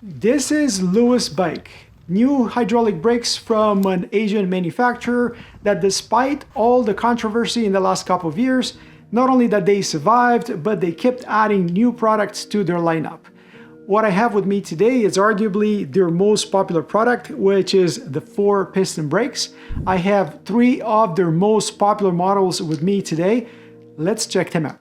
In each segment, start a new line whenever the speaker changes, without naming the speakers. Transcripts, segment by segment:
This is Lewis bike. New hydraulic brakes from an Asian manufacturer that, despite all the controversy in the last couple of years, not only that they survived, but they kept adding new products to their lineup. What I have with me today is arguably their most popular product, which is the 4 piston brakes. I have 3 of their most popular models with me today. Let's check them out.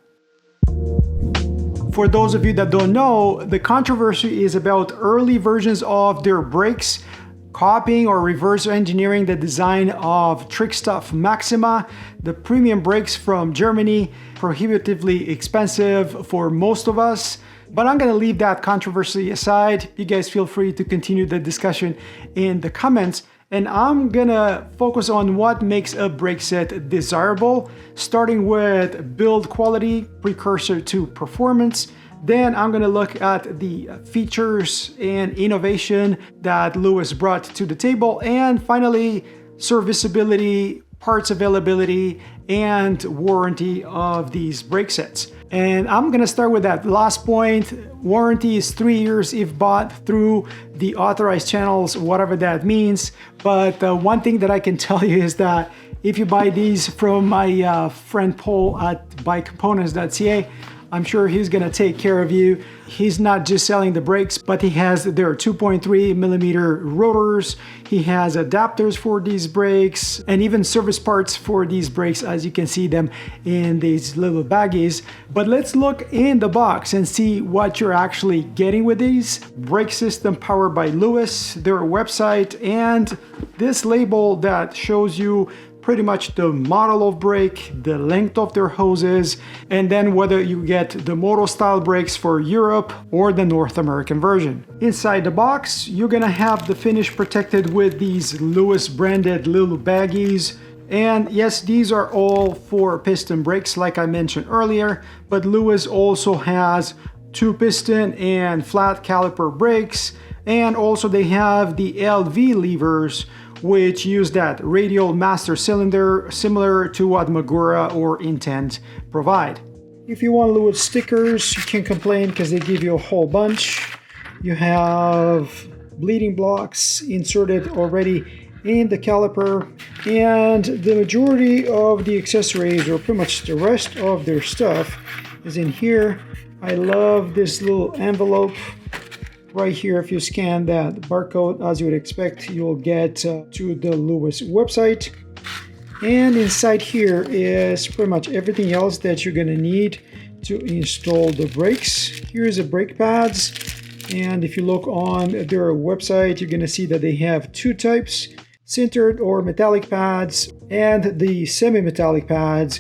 For those of you that don't know, the controversy is about early versions of their brakes copying or reverse engineering the design of Trickstuff Maxima, the premium brakes from Germany, prohibitively expensive for most of us. But I'm gonna leave that controversy aside. You guys feel free to continue the discussion in the comments. And I'm gonna focus on what makes a brake set desirable, starting with build quality, precursor to performance. Then I'm gonna look at the features and innovation that Lewis brought to the table. And finally, serviceability, parts availability, and warranty of these brake sets. And I'm gonna start with that last point. Warranty is 3 years if bought through the authorized channels, whatever that means. But one thing that I can tell you is that if you buy these from my friend Paul at buycomponents.ca, I'm sure he's gonna take care of you. He's not just selling the brakes, but he has their 2.3 millimeter rotors. He has adapters for these brakes and even service parts for these brakes, as you can see them in these little baggies. But let's look in the box and see what you're actually getting with these. Brake system powered by Lewis, their website, and this label that shows you pretty much the model of brake, the length of their hoses, and then whether you get the moto style brakes for Europe or the North American version. Inside the box, you're gonna have the finish protected with these Lewis branded little baggies. And yes, these are all 4 piston brakes like I mentioned earlier, but Lewis also has 2 piston and flat caliper brakes, and also they have the LV levers, which use that radial master cylinder similar to what Magura or Intent provide. If you want Lewis stickers, you can't complain because they give you a whole bunch. You have bleeding blocks inserted already in the caliper, and the majority of the accessories, or pretty much the rest of their stuff, is in here. I love this little envelope. Right here, if you scan that barcode, as you would expect, you'll get to the Lewis website. And inside here is pretty much everything else that you're gonna need to install the brakes. Here's the brake pads. And if you look on their website, you're gonna see that they have 2 types, sintered or metallic pads and the semi-metallic pads.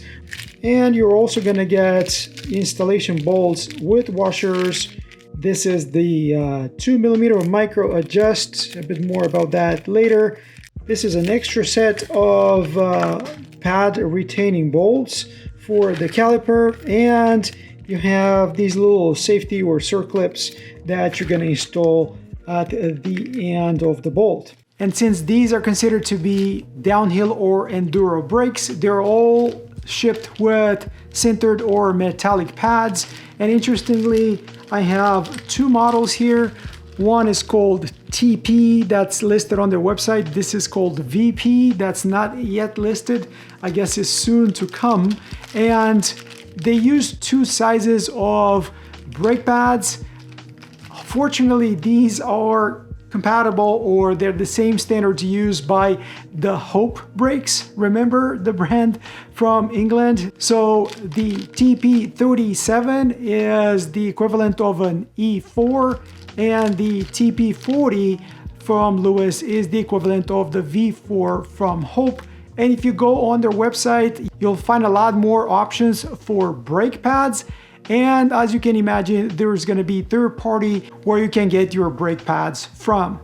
And you're also gonna get installation bolts with washers. This is the 2 millimeter micro adjust, a bit more about that later. This is an extra set of pad retaining bolts for the caliper, and you have these little safety or circlips that you're going to install at the end of the bolt. And since these are considered to be downhill or enduro brakes, they're all shipped with sintered or metallic pads. And interestingly, I have 2 models here. One is called TP, that's listed on their website. This is called VP, that's not yet listed. I guess it's soon to come. And they use 2 sizes of brake pads. Fortunately, these are compatible, or they're the same standards used by the Hope brakes. Remember the brand from England? So the TP37 is the equivalent of an E4, and the TP40 from Lewis is the equivalent of the V4 from Hope. And if you go on their website, you'll find a lot more options for brake pads. And as you can imagine, there's going to be third party where you can get your brake pads from.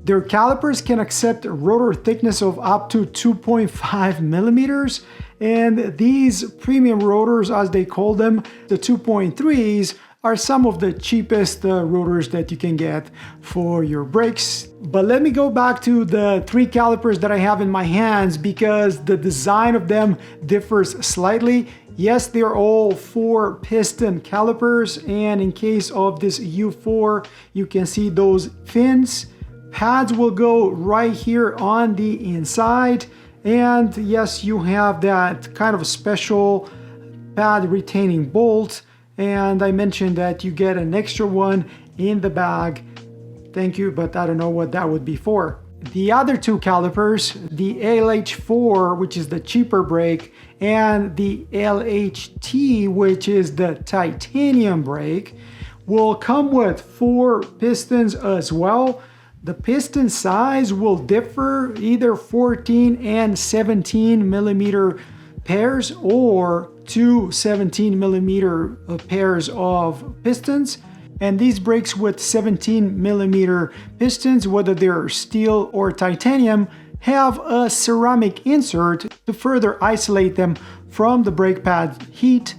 Their calipers can accept a rotor thickness of up to 2.5 millimeters. And these premium rotors, as they call them, the 2.3s, are some of the cheapest rotors that you can get for your brakes. But let me go back to the 3 calipers that I have in my hands, because the design of them differs slightly. Yes, they're all 4-piston calipers, and in case of this U4, you can see those fins. Pads will go right here on the inside, and yes, you have that kind of special pad retaining bolt, and I mentioned that you get an extra one in the bag. Thank you, but I don't know what that would be for. The other two calipers, the LH4, which is the cheaper brake, and the LHT, which is the titanium brake, will come with 4 pistons as well. The piston size will differ, either 14 and 17 millimeter pairs or 2 17 millimeter pairs of pistons. And these brakes with 17 millimeter pistons, whether they're steel or titanium, have a ceramic insert to further isolate them from the brake pad heat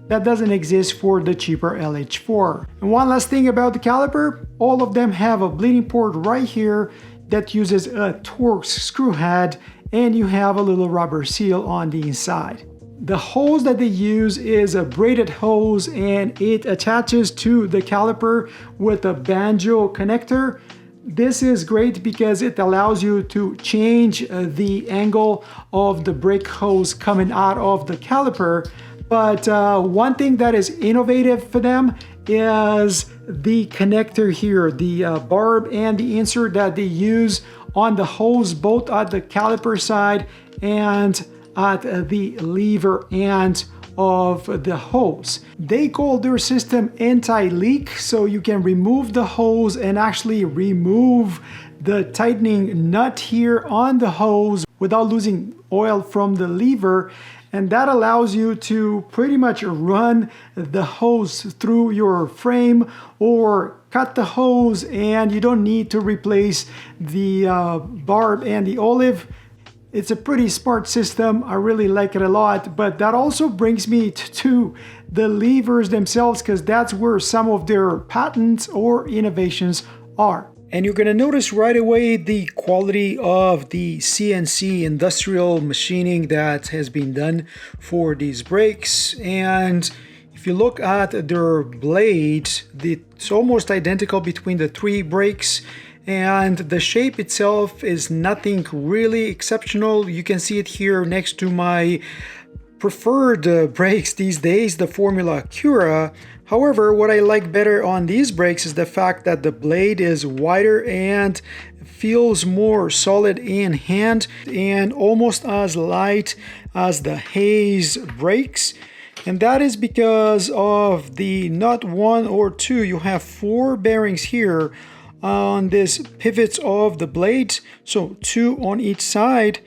that doesn't exist for the cheaper LH4. And one last thing about the caliper, all of them have a bleeding port right here that uses a Torx screw head, and you have a little rubber seal on the inside. The hose that they use is a braided hose, and it attaches to the caliper with a banjo connector. This is great because it allows you to change the angle of the brake hose coming out of the caliper. But one thing that is innovative for them is the connector here, the barb and the insert that they use on the hose, both at the caliper side and at the lever end of the hose. They call their system anti-leak, so you can remove the hose and actually remove the tightening nut here on the hose without losing oil from the lever. And that allows you to pretty much run the hose through your frame or cut the hose, and you don't need to replace the barb and the olive. It's a pretty smart system. I really like it a lot, but that also brings me to the levers themselves, because that's where some of their patents or innovations are. And you're going to notice right away the quality of the CNC industrial machining that has been done for these brakes. And if you look at their blade, it's almost identical between the 3 brakes. And the shape itself is nothing really exceptional. You can see it here next to my preferred brakes these days, the Formula Cura. However, what I like better on these brakes is the fact that the blade is wider and feels more solid in hand and almost as light as the Hayes brakes. And that is because of the not 1 or 2, you have 4 bearings here on this pivots of the blade, so 2 on each side.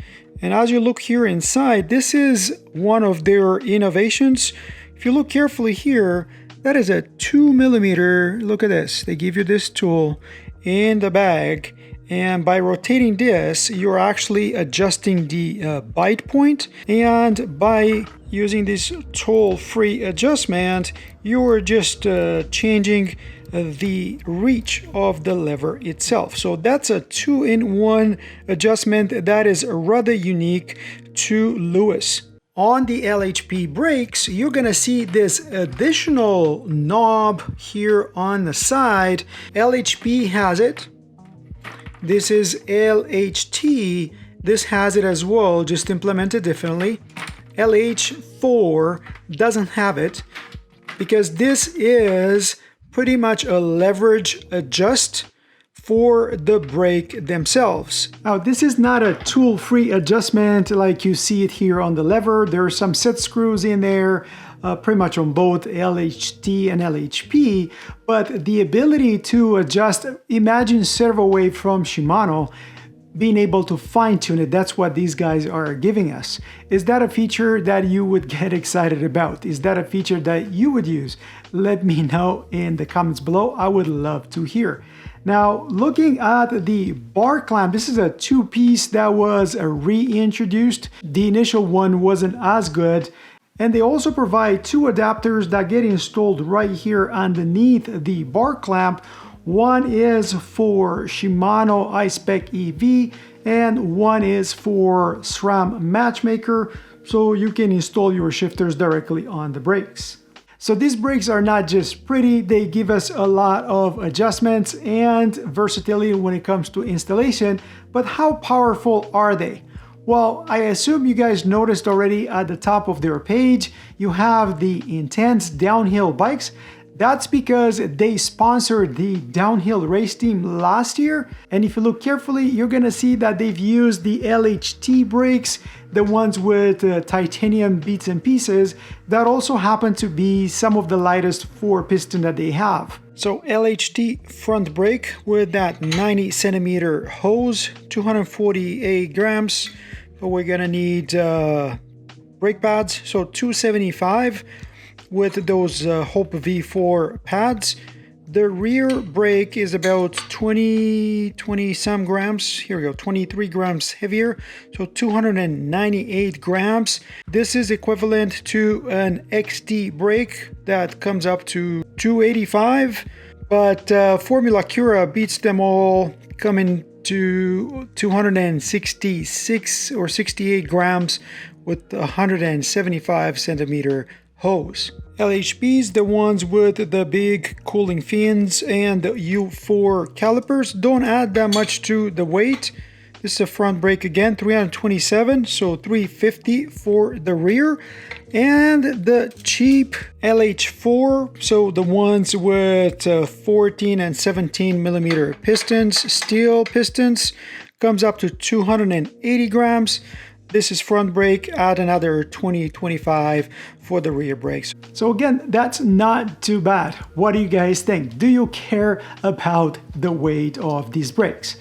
And as you look here inside, this is one of their innovations. If you look carefully here, that is a 2 millimeter. Look at this, they give you this tool in the bag, and by rotating this, you're actually adjusting the bite point, and by using this tool-free adjustment, you're just changing the reach of the lever itself. So that's a 2-in-1 adjustment that is rather unique to Lewis. On the LHP brakes, you're gonna see this additional knob here on the side. LHP has it. This is LHT. This has it as well, just implemented differently. LH4 doesn't have it because this is pretty much a leverage adjust for the brake themselves. Now, this is not a tool-free adjustment like you see it here on the lever. There are some set screws in there, pretty much on both LHT and LHP, but the ability to adjust, imagine servo wave from Shimano, being able to fine-tune it, that's what these guys are giving us. Is that a feature that you would get excited about? Is that a feature that you would use? Let me know in the comments below. I would love to hear. Now, looking at the bar clamp, this is a 2-piece that was reintroduced. The initial one wasn't as good. And they also provide 2 adapters that get installed right here underneath the bar clamp. One is for Shimano iSpec EV and one is for SRAM Matchmaker. so you can install your shifters directly on the brakes. So these brakes are not just pretty, they give us a lot of adjustments and versatility when it comes to installation, but how powerful are they? Well, I assume you guys noticed already at the top of their page, you have the intense downhill bikes. That's because they sponsored the downhill race team last year. And if you look carefully, you're gonna see that they've used the LHT brakes, the ones with titanium bits and pieces, that also happen to be some of the lightest 4 piston that they have. So LHT front brake with that 90 centimeter hose, 248 grams. But we're gonna need brake pads, so 275 with those Hope V4 pads. The rear brake is about 20 some grams. Here we go, 23 grams heavier, so 298 grams. This is equivalent to an XT brake that comes up to 285, but Formula Cura beats them all, coming to 266 or 68 grams with 175 centimeter hose. LHPs, the ones with the big cooling fins and the U4 calipers, don't add that much to the weight. This is a front brake again, 327, so 350 for the rear. And the cheap LH4, so the ones with 14 and 17 millimeter pistons, steel pistons, comes up to 280 grams. This is front brake, add another 20-25 for the rear brakes. So again, that's not too bad. What do you guys think? Do you care about the weight of these brakes?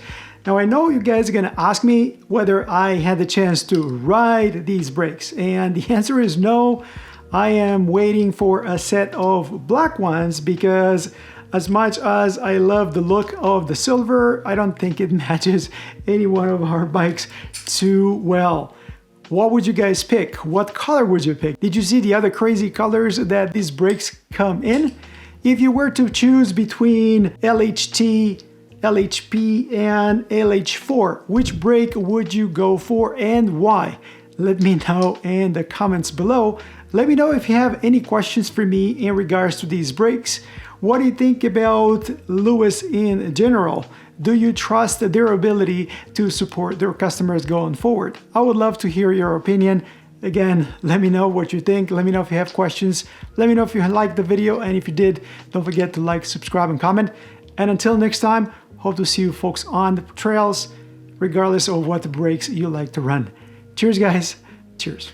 Now I know you guys are gonna ask me whether I had the chance to ride these brakes, and the answer is no. I am waiting for a set of black ones because as much as I love the look of the silver, I don't think it matches any one of our bikes too well. What would you guys pick? What color would you pick? Did you see the other crazy colors that these brakes come in? If you were to choose between LHT, LHP, and LH4, which brake would you go for and why? Let me know in the comments below. Let me know if you have any questions for me in regards to these brakes. What do you think about Lewis in general? Do you trust their ability to support their customers going forward? I would love to hear your opinion. Again, let me know what you think. Let me know if you have questions. Let me know if you liked the video, and if you did, don't forget to like, subscribe, and comment. And until next time, hope to see you folks on the trails, regardless of what brakes you like to run. Cheers, guys. Cheers.